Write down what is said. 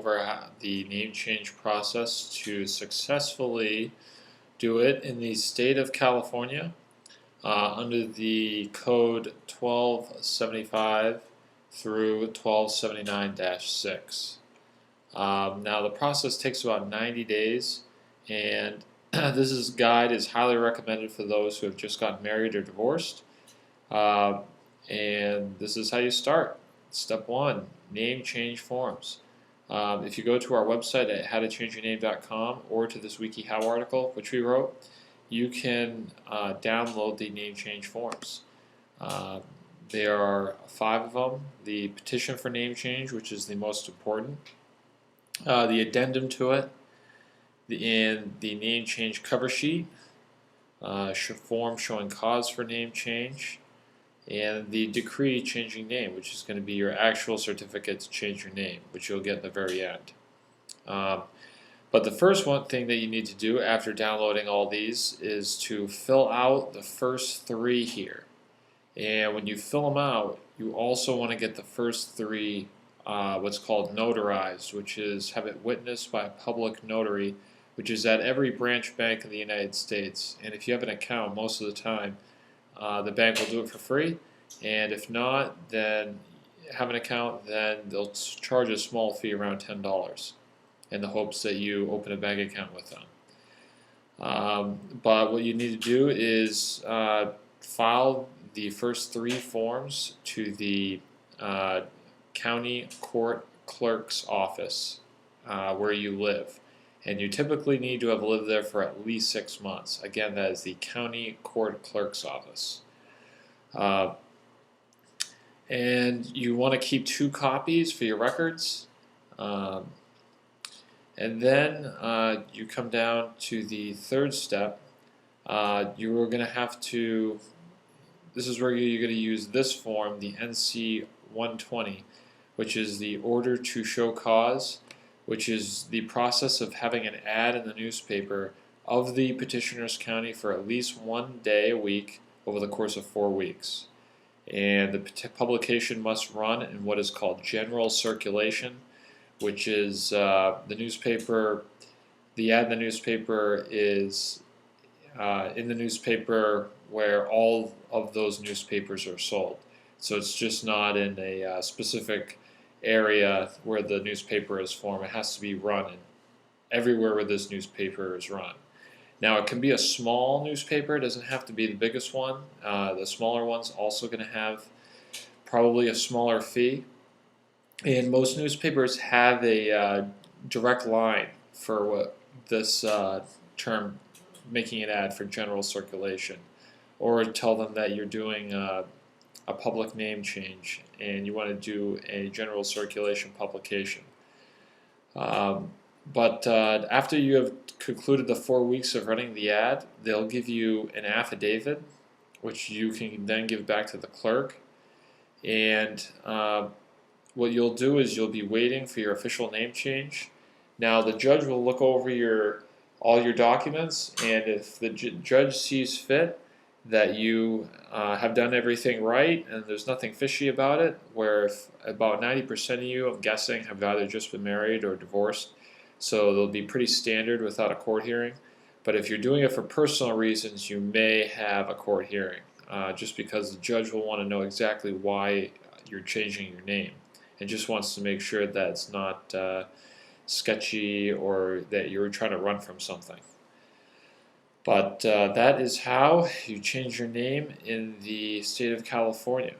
over the name change process to successfully do it in the state of California under the code 1275 through 1279-6. Now the process takes about 90 days, and this guide is highly recommended for those who have just gotten married or divorced. And this is how you start. Step 1, name change forms. If you go to our website at howtochangeyourname.com or to this WikiHow article, which we wrote, you can download the name change forms. There are 5 of them. The petition for name change, which is the most important, the addendum to it, and the name change cover sheet, form showing cause for name change, and the decree changing name, which is going to be your actual certificate to change your name, which you'll get at the very end. But the first thing that you need to do after downloading all these is to fill out the first 3 here. And when you fill them out, you also want to get the first 3 what's called notarized, which is have it witnessed by a public notary, which is at every branch bank in the United States. And if you have an account, most of the time, the bank will do it for free, and if not, then have an account, then they'll charge a small fee around $10 in the hopes that you open a bank account with them. But what you need to do is file the first 3 forms to the County Court Clerk's office where you live. And you typically need to have lived there for at least 6 months. Again, that is the County Court Clerk's office. And you want to keep 2 copies for your records. And then you come down to the 3rd step. You are going to have to, this is where you're going to use this form, the NC-110, which is the order to show cause, which is the process of having an ad in the newspaper of the petitioner's county for at least 1 day a week over the course of 4 weeks. And the publication must run in what is called general circulation, which is the newspaper, the ad in the newspaper is in the newspaper where all of those newspapers are sold. So it's just not in a specific area where the newspaper is formed. It has to be run everywhere where this newspaper is run. Now it can be a small newspaper, it doesn't have to be the biggest one. The smaller one's also going to have probably a smaller fee. And most newspapers have a direct line for what this term, making an ad for general circulation, or tell them that you're doing a public name change and you want to do a general circulation publication. But after you have concluded the 4 weeks of running the ad, they'll give you an affidavit, which you can then give back to the clerk. And what you'll do is you'll be waiting for your official name change. Now the judge will look over all your documents, and if the judge sees fit that you have done everything right and there's nothing fishy about it, where if about 90% of you, I'm guessing, have either just been married or divorced, so they'll be pretty standard without a court hearing. But if you're doing it for personal reasons, you may have a court hearing, just because the judge will want to know exactly why you're changing your name and just wants to make sure that it's not sketchy or that you're trying to run from something. But that is how you change your name in the state of California.